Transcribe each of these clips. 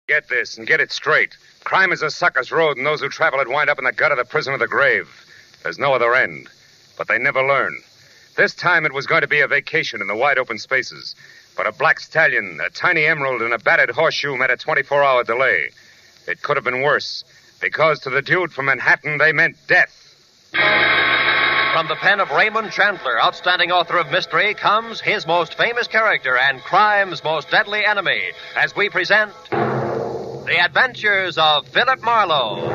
Get this and get it straight. Crime is a sucker's road, and those who travel it wind up in the gut of the prison of the grave. There's no other end. But they never learn. This time it was going to be a vacation in the wide open spaces. But a black stallion, a tiny emerald, and a battered horseshoe meant a 24-hour delay. It could have been worse, because to the dude from Manhattan, they meant death. From the pen of Raymond Chandler, outstanding author of mystery, comes his most famous character and crime's most deadly enemy, as we present The Adventures of Philip Marlowe.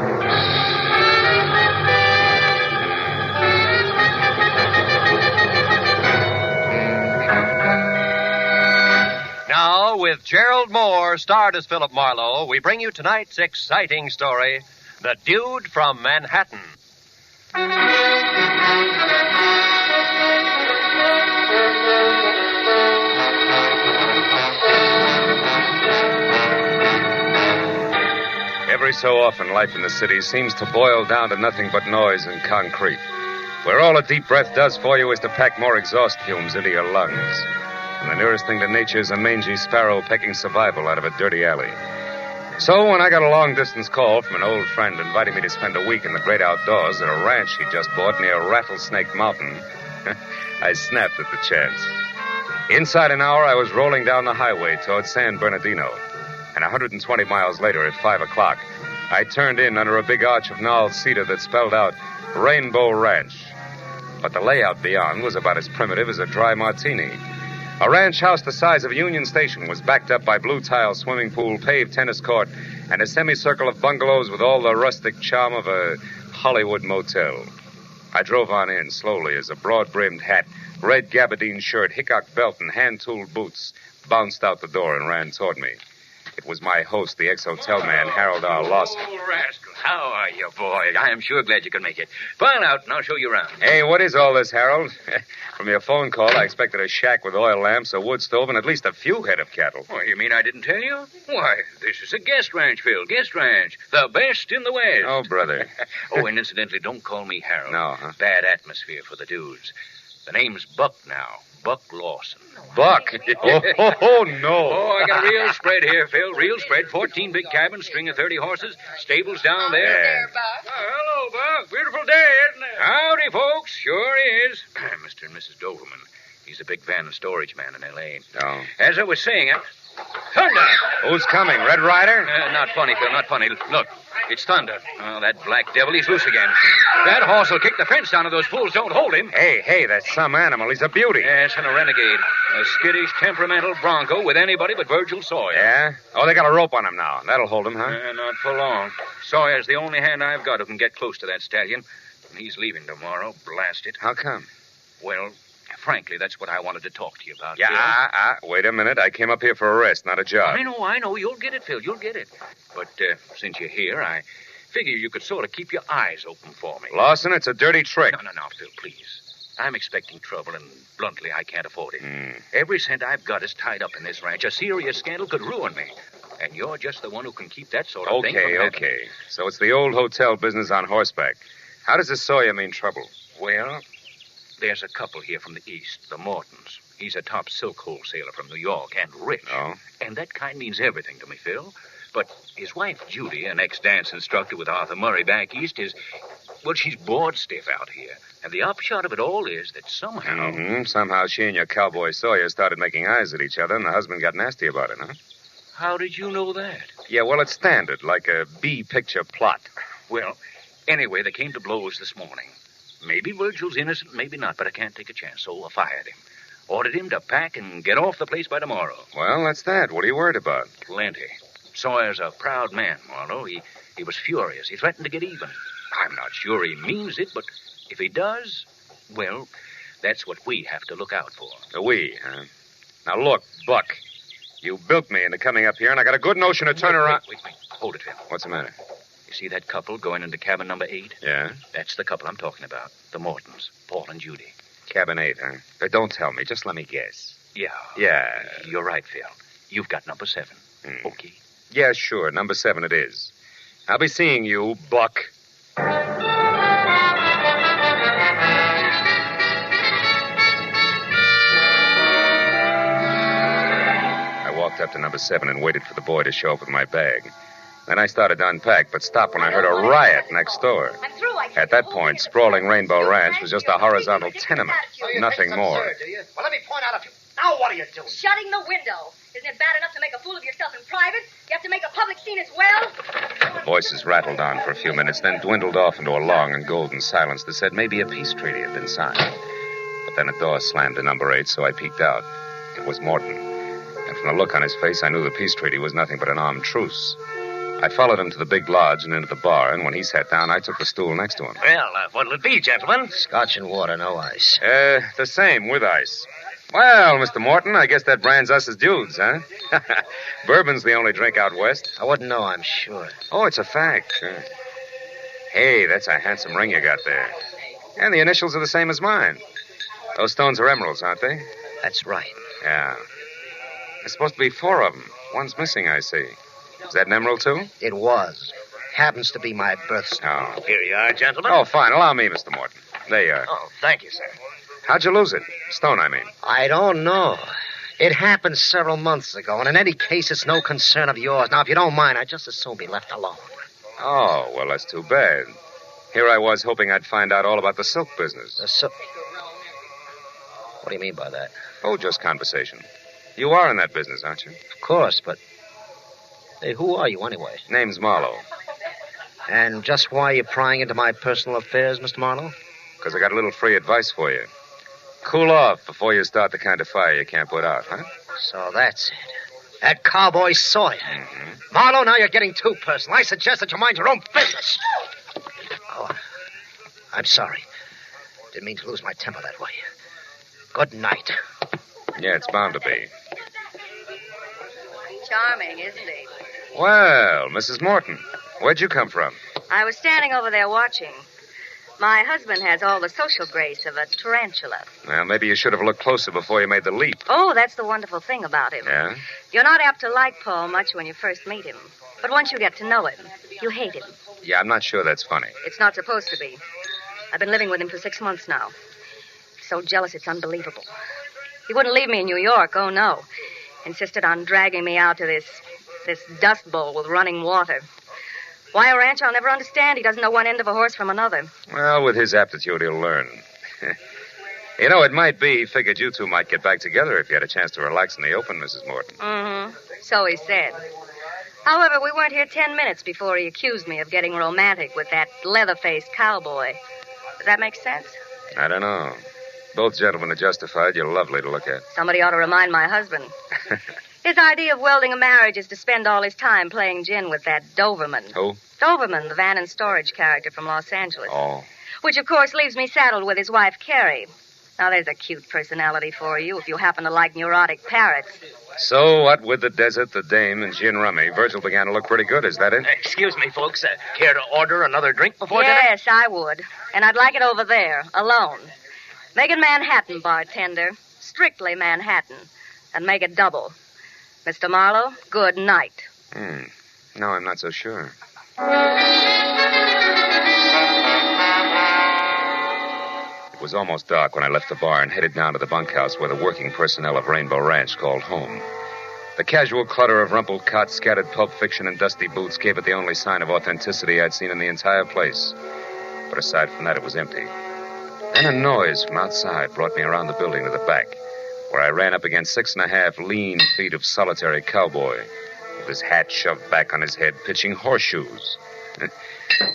Now, with Gerald Moore, starred as Philip Marlowe, we bring you tonight's exciting story, The Dude from Manhattan. Every so often, life in the city seems to boil down to nothing but noise and concrete, where all a deep breath does for you is to pack more exhaust fumes into your lungs. And the nearest thing to nature is a mangy sparrow pecking survival out of a dirty alley. So when I got a long-distance call from an old friend inviting me to spend a week in the great outdoors at a ranch he just bought near Rattlesnake Mountain, I snapped at the chance. Inside an hour, I was rolling down the highway toward San Bernardino. And 120 miles later, at 5 o'clock, I turned in under a big arch of gnarled cedar that spelled out Rainbow Ranch. But the layout beyond was about as primitive as a dry martini. A ranch house the size of a Union Station was backed up by blue-tile swimming pool, paved tennis court, and a semicircle of bungalows with all the rustic charm of a Hollywood motel. I drove on in slowly as a broad-brimmed hat, red gabardine shirt, hickok belt, and hand-tooled boots bounced out the door and ran toward me. It was my host, the ex-hotel man, Harold R. Lawson. Oh, rascal. How are you, boy? I am sure glad you could make it. File out, and I'll show you around. Hey, what is all this, Harold? From your phone call, I expected a shack with oil lamps, a wood stove, and at least a few head of cattle. Oh, you mean I didn't tell you? Why, this is a guest ranch, Phil. Guest ranch. The best in the West. Oh, brother. Oh, and incidentally, don't call me Harold. No, huh? Bad atmosphere for the dudes. The name's Buck now. Buck Lawson. Buck? Oh, no. Oh, I got a real spread here, Phil. Real spread. 14 big cabins, string of 30 horses, stables down there. Yeah. Oh, hello, Buck. Beautiful day, isn't it? Howdy, folks. Sure is. Mr. and Mrs. Doverman. He's a big van and storage man in L.A. Oh. As I was saying, thunder! Who's coming? Red Ryder? Not funny, Phil, not funny. Look, it's thunder. Oh, that black devil, he's loose again. That horse will kick the fence down if those fools don't hold him. Hey, that's some animal. He's a beauty. Yes, and a renegade. A skittish, temperamental bronco with anybody but Virgil Sawyer. Yeah? Oh, they got a rope on him now. That'll hold him, huh? Not for long. Sawyer's the only hand I've got who can get close to that stallion. And he's leaving tomorrow. Blast it. How come? Well, frankly, that's what I wanted to talk to you about, Yeah, Phil. Wait a minute. I came up here for a rest, not a job. I know. You'll get it, Phil. You'll get it. But since you're here, I figure you could sort of keep your eyes open for me. Lawson, it's a dirty trick. No, Phil, please. I'm expecting trouble, and bluntly, I can't afford it. Every cent I've got is tied up in this ranch. A serious scandal could ruin me. And you're just the one who can keep that sort of thing from happening. Okay. So it's the old hotel business on horseback. How does this Sawyer mean trouble? Well, there's a couple here from the East, the Mortons. He's a top silk wholesaler from New York and rich. Oh? And that kind means everything to me, Phil. But his wife, Judy, an ex-dance instructor with Arthur Murray back east, she's bored stiff out here. And the upshot of it all is that somehow... Somehow she and your cowboy Sawyer started making eyes at each other, and the husband got nasty about it, huh? How did you know that? Yeah, well, it's standard, like a B-picture plot. Well, anyway, they came to blows this morning. Maybe Virgil's innocent, maybe not, but I can't take a chance, so I fired him. Ordered him to pack and get off the place by tomorrow. Well, that's that. What are you worried about? Plenty. Sawyer's a proud man, Marlowe. He was furious. He threatened to get even. I'm not sure he means it, but if he does, well, that's what we have to look out for. We, huh? Now, look, Buck, you built me into coming up here, and I got a good notion to turn around... Wait. Hold it, Phil. What's the matter? You see that couple going into cabin number 8? Yeah? That's the couple I'm talking about. The Mortons, Paul and Judy. Cabin 8, huh? Don't tell me. Just let me guess. Yeah. You're right, Phil. You've got number 7. Okay? Yeah, sure. Number 7 it is. I'll be seeing you, Buck. walked up to number 7 and waited for the boy to show up with my bag. Then I started to unpack, but stopped when I heard a riot next door. At that point, sprawling Rainbow Ranch was just a horizontal tenement. Nothing more. Well, let me point out a few. Now what are you doing? Shutting the window. Isn't it bad enough to make a fool of yourself in private? You have to make a public scene as well? The voices rattled on for a few minutes, then dwindled off into a long and golden silence that said maybe a peace treaty had been signed. But then a door slammed to number 8, so I peeked out. It was Morton. And from the look on his face, I knew the peace treaty was nothing but an armed truce. I followed him to the big lodge and into the bar, and when he sat down, I took the stool next to him. Well, what'll it be, gentlemen? Scotch and water, no ice. The same, with ice. Well, Mr. Morton, I guess that brands us as dudes, huh? Bourbon's the only drink out west. I wouldn't know, I'm sure. Oh, it's a fact. Hey, that's a handsome ring you got there. And the initials are the same as mine. Those stones are emeralds, aren't they? That's right. Yeah. There's supposed to be 4 of them. One's missing, I see. Is that an emerald, too? It was. Happens to be my birthstone. Oh. Here you are, gentlemen. Oh, fine. Allow me, Mr. Morton. There you are. Oh, thank you, sir. How'd you lose it? Stone, I mean. I don't know. It happened several months ago, and in any case, it's no concern of yours. Now, if you don't mind, I'd just as soon be left alone. Oh, well, that's too bad. Here I was hoping I'd find out all about the silk business. What do you mean by that? Oh, just conversation. You are in that business, aren't you? Of course, but... Hey, who are you anyway? Name's Marlowe. And just why are you prying into my personal affairs, Mr. Marlowe? Because I got a little free advice for you. Cool off before you start the kind of fire you can't put out, huh? So that's it. That cowboy Sawyer. Mm-hmm. Marlowe, now you're getting too personal. I suggest that you mind your own business. Oh, I'm sorry. Didn't mean to lose my temper that way. Good night. Yeah, it's bound to be. Charming, isn't he? Well, Mrs. Morton, where'd you come from? I was standing over there watching. My husband has all the social grace of a tarantula. Well, maybe you should have looked closer before you made the leap. Oh, that's the wonderful thing about him. Yeah? You're not apt to like Paul much when you first meet him. But once you get to know him, you hate him. Yeah, I'm not sure that's funny. It's not supposed to be. I've been living with him for 6 months now. So jealous, it's unbelievable. He wouldn't leave me in New York, oh no. Insisted on dragging me out to this dust bowl with running water. Why a ranch, I'll never understand. He doesn't know one end of a horse from another. Well, with his aptitude, he'll learn. You know, it might be he figured you two might get back together if you had a chance to relax in the open, Mrs. Morton. Mm-hmm. So he said. However, we weren't here 10 minutes before he accused me of getting romantic with that leather-faced cowboy. Does that make sense? I don't know. Both gentlemen are justified. You're lovely to look at. Somebody ought to remind my husband. His idea of welding a marriage is to spend all his time playing gin with that Doberman. Who? Doberman, the van and storage character from Los Angeles. Oh. Which, of course, leaves me saddled with his wife, Carrie. Now, there's a cute personality for you if you happen to like neurotic parrots. So, what with the desert, the dame, and gin rummy, Virgil began to look pretty good. Is that it? Excuse me, folks. Care to order another drink before dinner? Yes, I would. And I'd like it over there, alone. Make it Manhattan, bartender. Strictly Manhattan. And make it double. Mr. Marlowe, good night. No, I'm not so sure. It was almost dark when I left the bar and headed down to the bunkhouse where the working personnel of Rainbow Ranch called home. The casual clutter of rumpled cots, scattered pulp fiction, and dusty boots gave it the only sign of authenticity I'd seen in the entire place. But aside from that, it was empty. Then a noise from outside brought me around the building to the back, where I ran up against 6.5 lean feet of solitary cowboy, with his hat shoved back on his head, pitching horseshoes.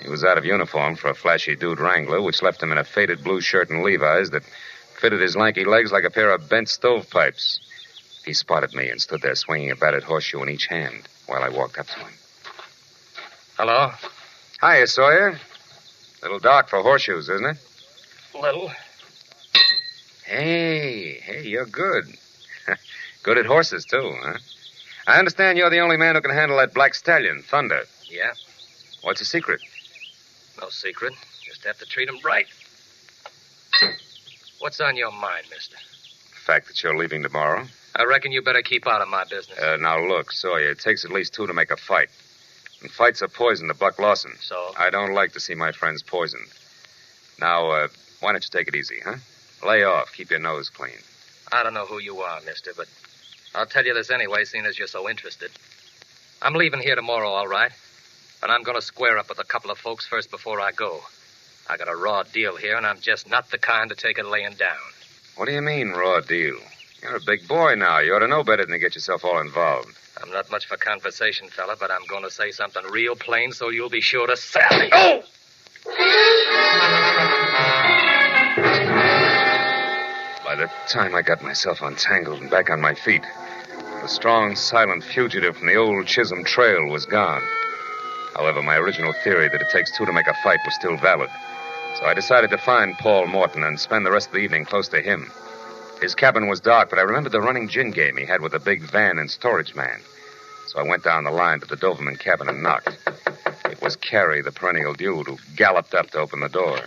He was out of uniform for a flashy dude wrangler, which left him in a faded blue shirt and Levi's that fitted his lanky legs like a pair of bent stovepipes. He spotted me and stood there swinging a battered horseshoe in each hand while I walked up to him. Hello? Hiya, Sawyer. A little dark for horseshoes, isn't it? Little. Hey, you're good. Good at horses, too, huh? I understand you're the only man who can handle that black stallion, Thunder. Yeah, What's the secret? no secret. Just have to treat him right. What's on your mind, mister? The fact that you're leaving tomorrow. I reckon you better keep out of my business. Now, look, Sawyer, it takes at least 2 to make a fight. And fights are poison to Buck Lawson. So? I don't like to see my friends poisoned. Now, why don't you take it easy, huh? Lay off. Keep your nose clean. I don't know who you are, mister, but I'll tell you this anyway, seeing as you're so interested. I'm leaving here tomorrow, all right. But I'm going to square up with a couple of folks first before I go. I got a raw deal here, and I'm just not the kind to take it laying down. What do you mean, raw deal? You're a big boy now. You ought to know better than to get yourself all involved. I'm not much for conversation, fella, but I'm going to say something real plain so you'll be sure to sally. Oh! By the time I got myself untangled and back on my feet, the strong, silent fugitive from the old Chisholm Trail was gone. However, my original theory that it takes two to make a fight was still valid. So I decided to find Paul Morton and spend the rest of the evening close to him. His cabin was dark, but I remembered the running gin game he had with a big van and storage man. So I went down the line to the Doberman cabin and knocked. It was Carrie, the perennial dude, who galloped up to open the door.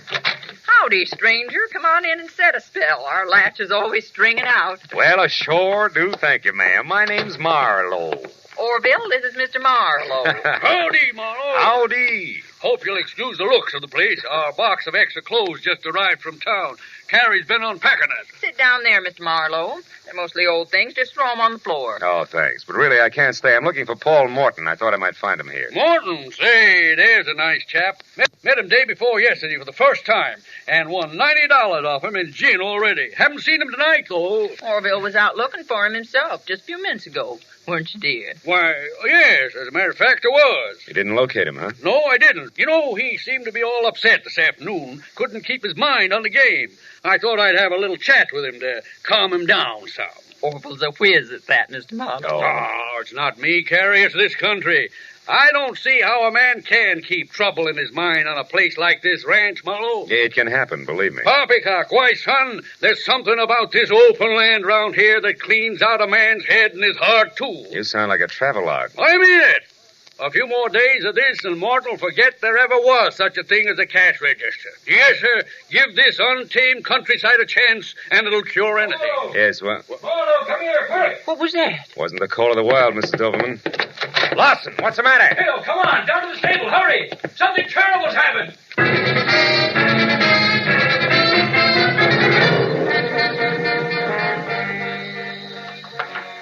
Howdy, stranger. Come on in and set a spell. Our latch is always stringing out. Well, I sure do thank you, ma'am. My name's Marlowe. Orville, this is Mr. Marlowe. Howdy, Marlowe. Howdy. Hope you'll excuse the looks of the place. Our box of extra clothes just arrived from town. Carrie's been unpacking it. Sit down there, Mr. Marlowe. They're mostly old things. Just throw them on the floor. Oh, thanks. But really, I can't stay. I'm looking for Paul Morton. I thought I might find him here. Morton, say, there's a nice chap. Met him day before yesterday for the first time and won $90 off him in gin already. Haven't seen him tonight, though. Orville was out looking for him himself just a few minutes ago. Weren't you, dear? Why, yes, as a matter of fact, I was. You didn't locate him, huh? No, I didn't. You know, he seemed to be all upset this afternoon. Couldn't keep his mind on the game. I thought I'd have a little chat with him to calm him down some. Orville's a whiz at that, Mr. Marlowe. Oh, it's not me, Carrie. It's this country. I don't see how a man can keep trouble in his mind on a place like this ranch, Marlowe. Yeah, it can happen, believe me. Poppycock, why, son, there's something about this open land round here that cleans out a man's head and his heart, too. You sound like a travelogue. I mean it. A few more days of this and Morton will forget there ever was such a thing as a cash register. Yes, sir. Give this untamed countryside a chance, and it'll cure anything. Yes, well... Marlowe, come here, quick. What was that? Wasn't the call of the wild, Mrs. Doberman. Lawson, what's the matter? Bill, come on, down to the stable, hurry. Something terrible's happened.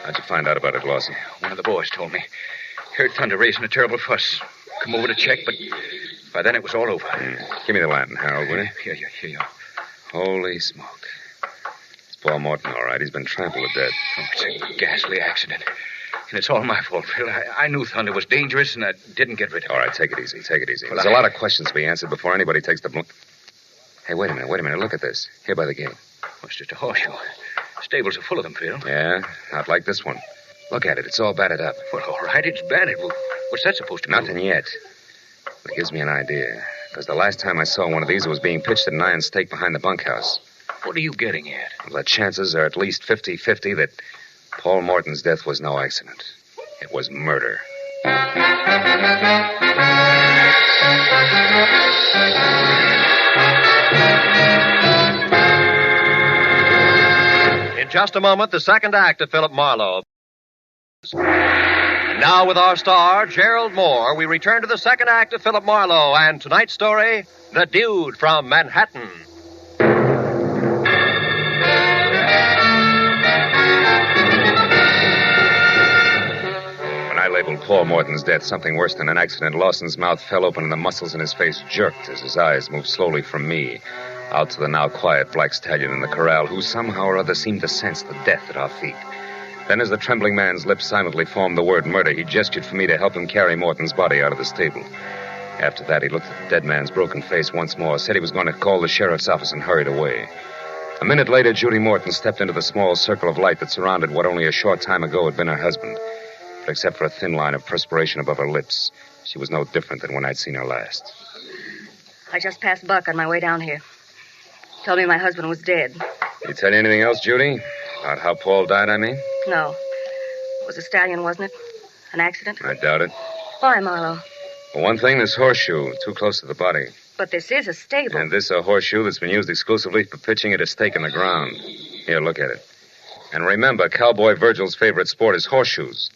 How'd you find out about it, Lawson? One of the boys told me. Heard Thunder raising a terrible fuss. Come over to check, but by then it was all over. Give me the lantern, Harold, will you? Here you are. Holy smoke. It's Paul Morton, all right. He's been trampled to death. Oh, it's a ghastly accident. And it's all my fault, Phil. I knew Thunder was dangerous, and I didn't get rid of him. All right, take it easy. Take it easy. Well, There's a lot of questions to be answered before anybody takes the... Hey, wait a minute. Look at this. Here by the gate. Oh, it's just a horseshoe. Stables are full of them, Phil. Yeah, not like this one. Look at it. It's all battered up. Well, all right, it's battered. Well, what's that supposed to mean? Nothing yet. But it gives me an idea. Because the last time I saw one of these, it was being pitched at an iron stake behind the bunkhouse. What are you getting at? Well, the chances are at least 50-50 that Paul Morton's death was no accident. It was murder. In just a moment, the second act of Philip Marlowe. And now, with our star, Gerald Moore, we return to the second act of Philip Marlowe and tonight's story, The Dude from Manhattan. When I labeled Paul Morton's death something worse than an accident, Lawson's mouth fell open and the muscles in his face jerked as his eyes moved slowly from me out to the now quiet black stallion in the corral, who somehow or other seemed to sense the death at our feet. Then, as the trembling man's lips silently formed the word murder, he gestured for me to help him carry Morton's body out of the stable. After that, he looked at the dead man's broken face once more, said he was going to call the sheriff's office, and hurried away. A minute later, Judy Morton stepped into the small circle of light that surrounded what only a short time ago had been her husband. But except for a thin line of perspiration above her lips, she was no different than when I'd seen her last. I just passed Buck on my way down here. Told me my husband was dead. Did he tell you anything else, Judy? About how Paul died, I mean? No. It was a stallion, wasn't it? An accident? I doubt it. Why, Marlowe? For one thing, this horseshoe, too close to the body. But this is a stable. And this a horseshoe that's been used exclusively for pitching at a stake in the ground. Here, look at it. And remember, Cowboy Virgil's favorite sport is horseshoes.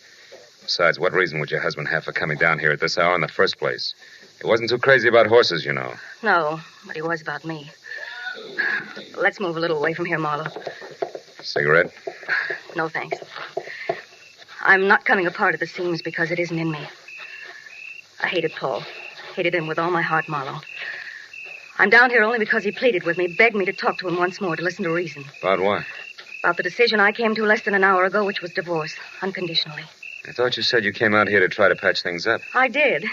Besides, what reason would your husband have for coming down here at this hour in the first place? He wasn't too crazy about horses, you know. No, but he was about me. Let's move a little away from here, Marlowe. Cigarette? No, thanks. I'm not coming apart at the seams because it isn't in me. I hated Paul. Hated him with all my heart, Marlowe. I'm down here only because he pleaded with me, begged me to talk to him once more, to listen to reason. About what? About the decision I came to less than an hour ago, which was divorce, unconditionally. I thought you said you came out here to try to patch things up. I did.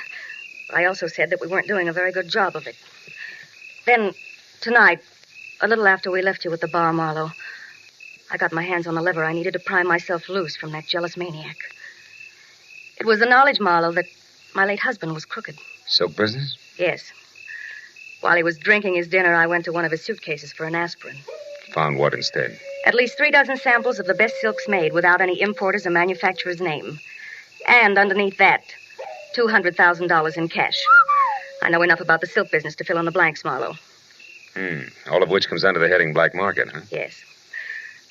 But I also said that we weren't doing a very good job of it. Then, tonight, a little after we left you at the bar, Marlowe, I got my hands on the lever I needed to pry myself loose from that jealous maniac. It was the knowledge, Marlowe, that my late husband was crooked. Silk business? Yes. While he was drinking his dinner, I went to one of his suitcases for an aspirin. Found what instead? At least 3 dozen samples of the best silks made without any importer's or manufacturer's name. And underneath that, $200,000 in cash. I know enough about the silk business to fill in the blanks, Marlowe. All of which comes under the heading black market, huh? Yes.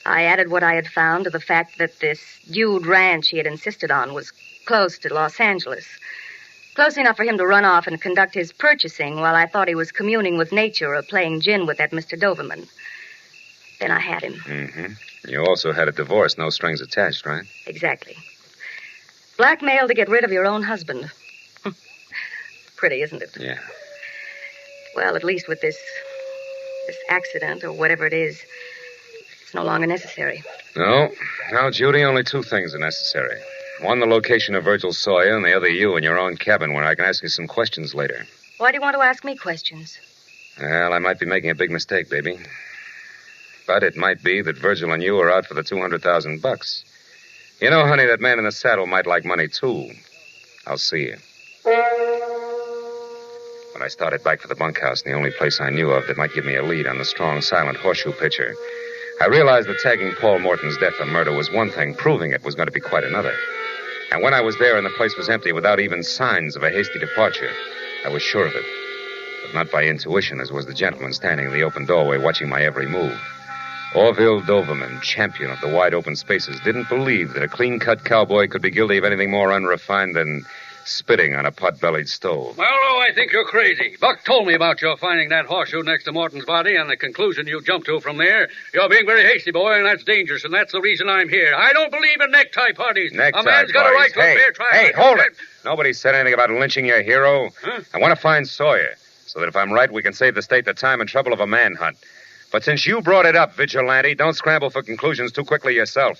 I added what I had found to the fact that this Dude ranch he had insisted on was close to Los Angeles. Close enough for him to run off and conduct his purchasing while I thought he was communing with nature or playing gin with that Mr. Doberman. Then I had him. Mm-hmm. You also had a divorce, no strings attached, right? Exactly. Blackmail to get rid of your own husband. Pretty, isn't it? Yeah. Well, at least with this accident or whatever it is, it's no longer necessary. No. Now, Judy, only 2 things are necessary. One, the location of Virgil Sawyer, and the other, you in your own cabin where I can ask you some questions later. Why do you want to ask me questions? Well, I might be making a big mistake, baby. But it might be that Virgil and you are out for the $200,000. You know, honey, that man in the saddle might like money, too. I'll see you. When I started back for the bunkhouse, the only place I knew of that might give me a lead on the strong, silent horseshoe pitcher, I realized that tagging Paul Morton's death for murder was one thing, proving it was going to be quite another. And when I was there and the place was empty without even signs of a hasty departure, I was sure of it. But not by intuition, as was the gentleman standing in the open doorway watching my every move. Orville Doberman, champion of the wide-open spaces, didn't believe that a clean-cut cowboy could be guilty of anything more unrefined than spitting on a pot-bellied stove. Marlowe, I think you're crazy. Buck told me about your finding that horseshoe next to Morton's body and the conclusion you jumped to from there. You're being very hasty, boy, and that's dangerous, and that's the reason I'm here. I don't believe in necktie parties. Necktie a man's got a right to a fair trial. Hey, hold it. Nobody said anything about lynching your hero. Huh? I want to find Sawyer, so that if I'm right, we can save the state the time and trouble of a manhunt. But since you brought it up, Vigilante, don't scramble for conclusions too quickly yourself.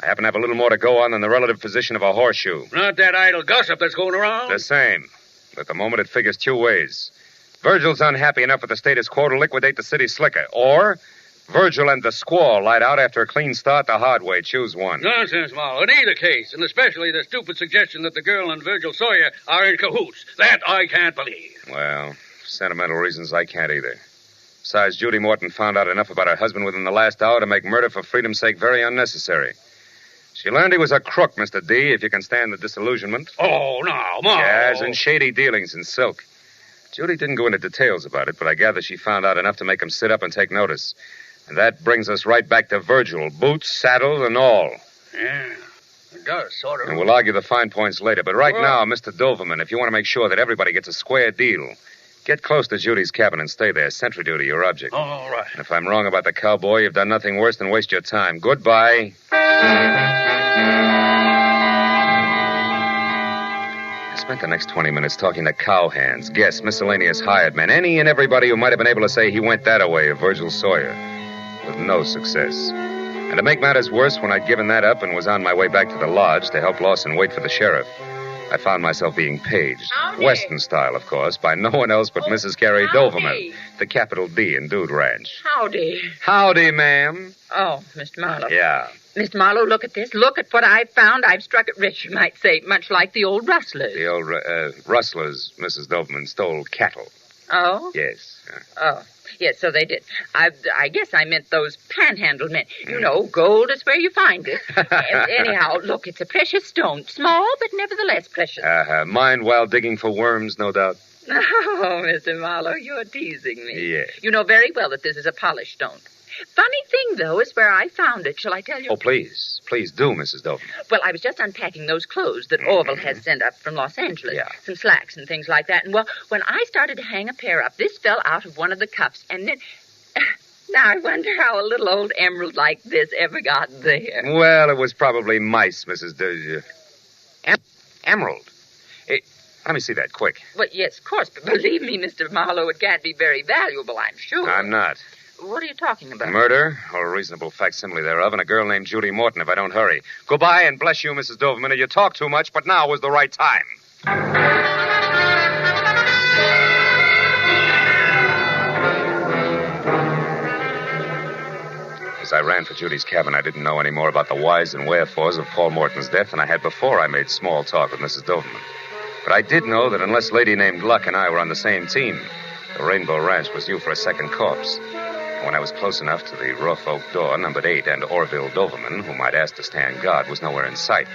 I happen to have a little more to go on than the relative position of a horseshoe. Not that idle gossip that's going around. The same. At the moment, it figures 2 ways. Virgil's unhappy enough with the status quo to liquidate the city slicker. Or Virgil and the squaw light out after a clean start the hard way. Choose one. Nonsense, Marlowe. In either case, and especially the stupid suggestion that the girl and Virgil Sawyer are in cahoots. That I can't believe. Well, for sentimental reasons, I can't either. Besides, Judy Morton found out enough about her husband within the last hour to make murder for freedom's sake very unnecessary. She learned he was a crook, Mr. D, if you can stand the disillusionment. Oh, now, Marlowe. Yes, and shady dealings in silk. Judy didn't go into details about it, but I gather she found out enough to make him sit up and take notice. And that brings us right back to Virgil, boots, saddle, and all. Yeah, it does, sort of. And we'll argue the fine points later. But right now, Mr. Doberman, if you want to make sure that everybody gets a square deal, get close to Judy's cabin and stay there. Sentry duty, your object. All right. And if I'm wrong about the cowboy, you've done nothing worse than waste your time. Goodbye. I spent the next 20 minutes talking to cowhands, guests, miscellaneous hired men, any and everybody who might have been able to say he went that away of Virgil Sawyer, with no success. And to make matters worse, when I'd given that up and was on my way back to the lodge to help Lawson wait for the sheriff, I found myself being paged, Western style, of course, by no one else but Mrs. Carrie Doverman, the capital D in Dude Ranch. Howdy. Howdy, ma'am. Oh, Mr. Marlowe. Yeah. Mr. Marlowe, look at this. Look at what I've found. I've struck it rich, you might say, much like the old rustlers. The old rustlers, Mrs. Doverman, stole cattle. Oh? Yes. Oh. Yes, so they did. I guess I meant those panhandle men. You know, gold is where you find it. Anyhow, look, it's a precious stone. Small, but nevertheless precious. Mined while digging for worms, no doubt. Oh, Mr. Marlowe, you're teasing me. Yes. You know very well that this is a polished stone. Funny thing, though, is where I found it. Shall I tell you? Oh, please. Please do, Mrs. Doverman. Well, I was just unpacking those clothes that Orville has sent up from Los Angeles. Yeah. Some slacks and things like that. And, well, when I started to hang a pair up, this fell out of one of the cuffs. And then... Now, I wonder how a little old emerald like this ever got there. Well, it was probably mice, Mrs. Emerald. Let me see that, quick. Well, yes, of course, but believe me, Mr. Marlowe, it can't be very valuable, I'm sure. I'm not. What are you talking about? Murder, or a reasonable facsimile thereof, and a girl named Judy Morton if I don't hurry. Goodbye, and bless you, Mrs. Doverman. You talk too much, but now was the right time. As I ran for Judy's cabin, I didn't know any more about the whys and wherefores of Paul Morton's death than I had before I made small talk with Mrs. Doverman. But I did know that unless Lady named Luck and I were on the same team, the Rainbow Ranch was due for a second corpse. And when I was close enough to the rough oak door, numbered 8, and Orville Doverman, whom I'd asked to stand guard, was nowhere in sight.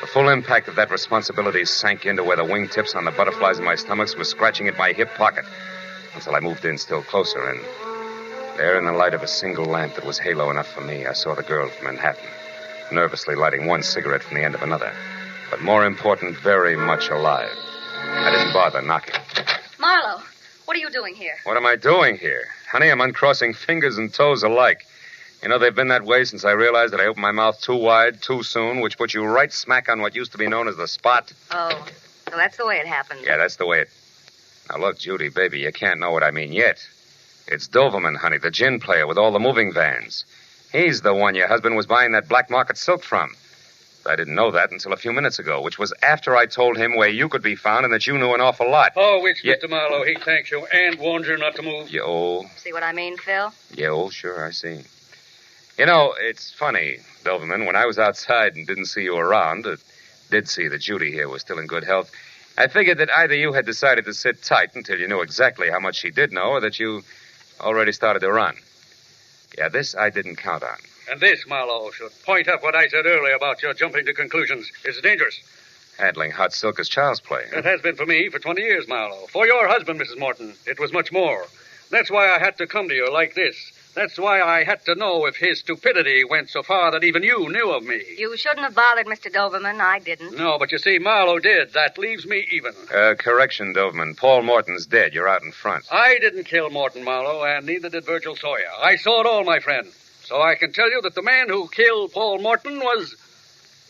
The full impact of that responsibility sank into where the wingtips on the butterflies in my stomachs were scratching at my hip pocket, until I moved in still closer, and there in the light of a single lamp that was halo enough for me, I saw the girl from Manhattan, nervously lighting one cigarette from the end of another. But more important, very much alive. I didn't bother knocking. Marlowe, what are you doing here? What am I doing here? Honey, I'm uncrossing fingers and toes alike. You know, they've been that way since I realized that I opened my mouth too wide, too soon, which put you right smack on what used to be known as the spot. Oh, so that's the way it happened. Yeah, that's the way it... Now, look, Judy, baby, you can't know what I mean yet. It's Doverman, honey, the gin player with all the moving vans. He's the one your husband was buying that black market silk from. I didn't know that until a few minutes ago, which was after I told him where you could be found and that you knew an awful lot. Oh, which, Mr. Marlowe, he thanks you and warns you not to move. See what I mean, Phil? Sure, I see. You know, it's funny, Doverman, when I was outside and didn't see you around, did see that Judy here was still in good health, I figured that either you had decided to sit tight until you knew exactly how much she did know, or that you already started to run. Yeah, this I didn't count on. And this, Marlowe, should point up what I said earlier about your jumping to conclusions. It's dangerous. Handling hot silk is child's play. It has been for me for 20 years, Marlowe. For your husband, Mrs. Morton, it was much more. That's why I had to come to you like this. That's why I had to know if his stupidity went so far that even you knew of me. You shouldn't have bothered Mr. Doverman. I didn't. No, but you see, Marlowe did. That leaves me even. Correction, Doverman. Paul Morton's dead. You're out in front. I didn't kill Morton, Marlowe, and neither did Virgil Sawyer. I saw it all, my friend. So I can tell you that the man who killed Paul Morton was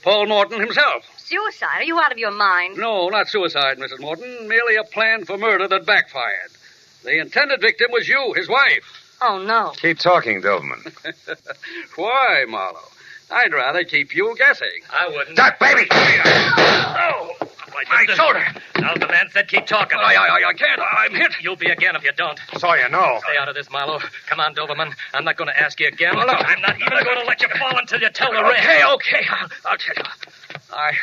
Paul Morton himself. Suicide? Are you out of your mind? No, not suicide, Mrs. Morton. Merely a plan for murder that backfired. The intended victim was you, his wife. Oh, no. Keep talking, Doverman. Why, Marlowe? I'd rather keep you guessing. I wouldn't. Duck, baby! Oh, my shoulder. Now, the man said keep talking. I can't. I'm hit. You'll be again if you don't. Sawyer, no. Stay out of this, Marlowe. Come on, Doverman. I'm not going to ask you again. Well, look. I'm not even going to let you fall until you tell the rest. Okay. I'll tell you. I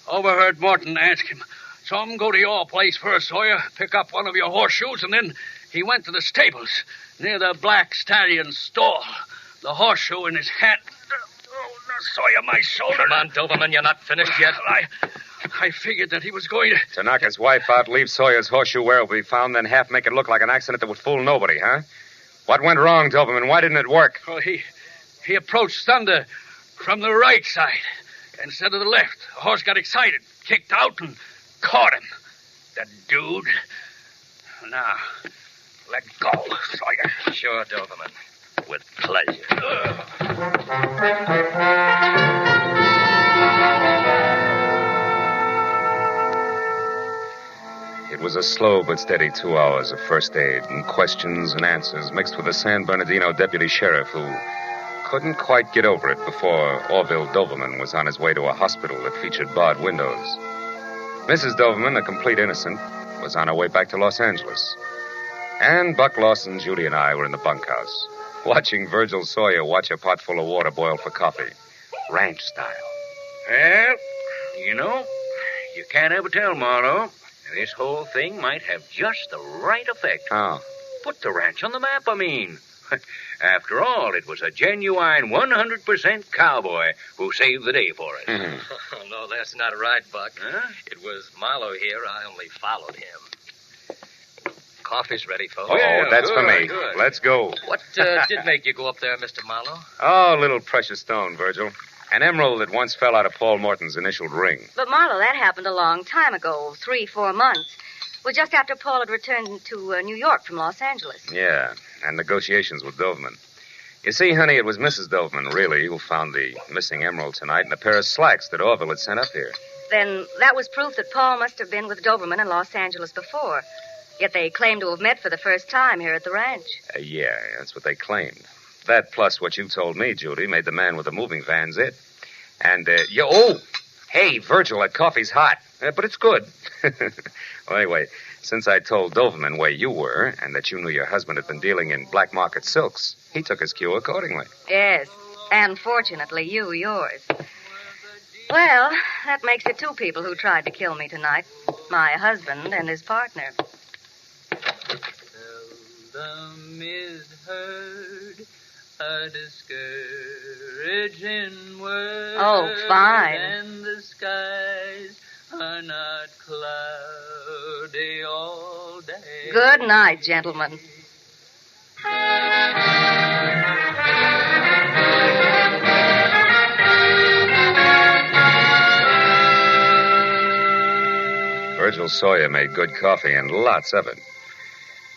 overheard Morton ask him, "Some go to your place first, Sawyer, pick up one of your horseshoes, and then he went to the stables near the Black Stallion's stall, the horseshoe in his hand." Oh, Sawyer, my shoulder. Come on, Doverman, you're not finished yet. I figured that he was going to... To knock his wife out, leave Sawyer's horseshoe where it will be found, then half make it look like an accident that would fool nobody, huh? What went wrong, Doverman? Why didn't it work? Oh, he approached Thunder from the right side instead of the left. The horse got excited, kicked out, and caught him. The dude. Now, let go, Sawyer. Sure, Doverman. With pleasure. It was a slow but steady 2 hours of first aid and questions and answers mixed with a San Bernardino deputy sheriff who couldn't quite get over it before Orville Doverman was on his way to a hospital that featured barred windows. Mrs. Doverman, a complete innocent, was on her way back to Los Angeles. And Buck Lawson, Judy, and I were in the bunkhouse, watching Virgil Sawyer watch a pot full of water boil for coffee, ranch style. Well, you know, you can't ever tell, Marlowe. This whole thing might have just the right effect. Oh. Put the ranch on the map, I mean. After all, it was a genuine 100% cowboy who saved the day for us. Mm-hmm. Oh, no, that's not right, Buck. Huh? It was Marlowe here. I only followed him. Coffee's ready, folks. Oh, yeah, that's good, for me. good. Let's go. What did make you go up there, Mr. Marlowe? Oh, a little precious stone, Virgil. An emerald that once fell out of Paul Morton's initialed ring. But, Marlowe, that happened a long time ago, 3-4 months. It was just after Paul had returned to New York from Los Angeles. Yeah, and negotiations with Doverman. You see, honey, it was Mrs. Doberman, really, who found the missing emerald tonight and a pair of slacks that Orville had sent up here. Then that was proof that Paul must have been with Doberman in Los Angeles before. Yet they claim to have met for the first time here at the ranch. Yeah, that's what they claimed. That plus what you told me, Judy, made the man with the moving vans it. And, hey, Virgil, that coffee's hot. But it's good. Well, anyway, since I told Doberman where you were and that you knew your husband had been dealing in black market silks, he took his cue accordingly. Yes, and fortunately, yours. Well, that makes it two people who tried to kill me tonight. My husband and his partner. Seldom is heard a discouraging word. Oh, fine. And the skies are not cloudy all day. Good night, gentlemen. Virgil Sawyer made good coffee and lots of it.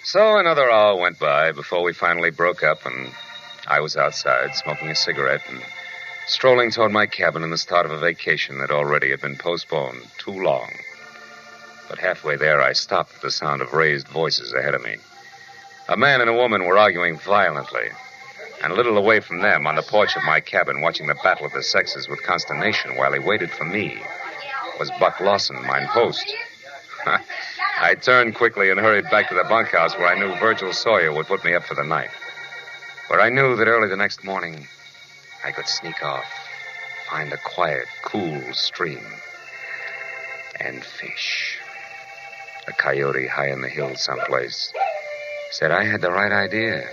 So another hour went by before we finally broke up, and I was outside smoking a cigarette and strolling toward my cabin in the start of a vacation that already had been postponed too long. But halfway there, I stopped at the sound of raised voices ahead of me. A man and a woman were arguing violently, and a little away from them, on the porch of my cabin, watching the battle of the sexes with consternation while he waited for me, was Buck Lawson, mine host. I turned quickly and hurried back to the bunkhouse where I knew Virgil Sawyer would put me up for the night. Where I knew that early the next morning, I could sneak off, find a quiet, cool stream, and fish. A coyote high in the hills someplace said I had the right idea.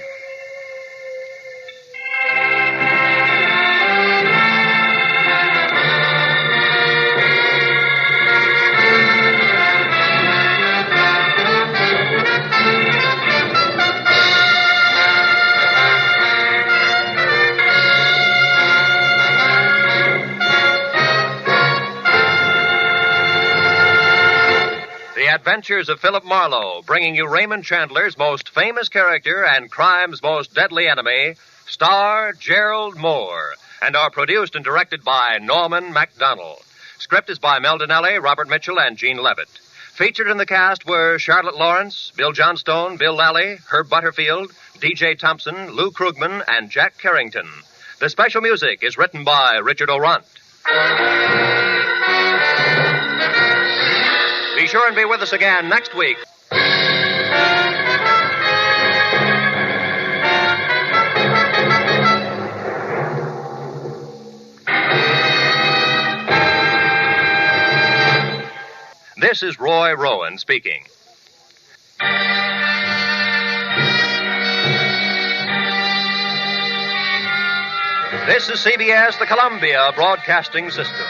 Adventures of Philip Marlowe, bringing you Raymond Chandler's most famous character and crime's most deadly enemy, star Gerald Moore, and are produced and directed by Norman MacDonald. Script is by Mel Donnelly, Robert Mitchell, and Gene Levitt. Featured in the cast were Charlotte Lawrence, Bill Johnstone, Bill Lally, Herb Butterfield, D.J. Thompson, Lou Krugman, and Jack Carrington. The special music is written by Richard Orant. Be sure and be with us again next week. This is Roy Rowan speaking. This is CBS, the Columbia Broadcasting System.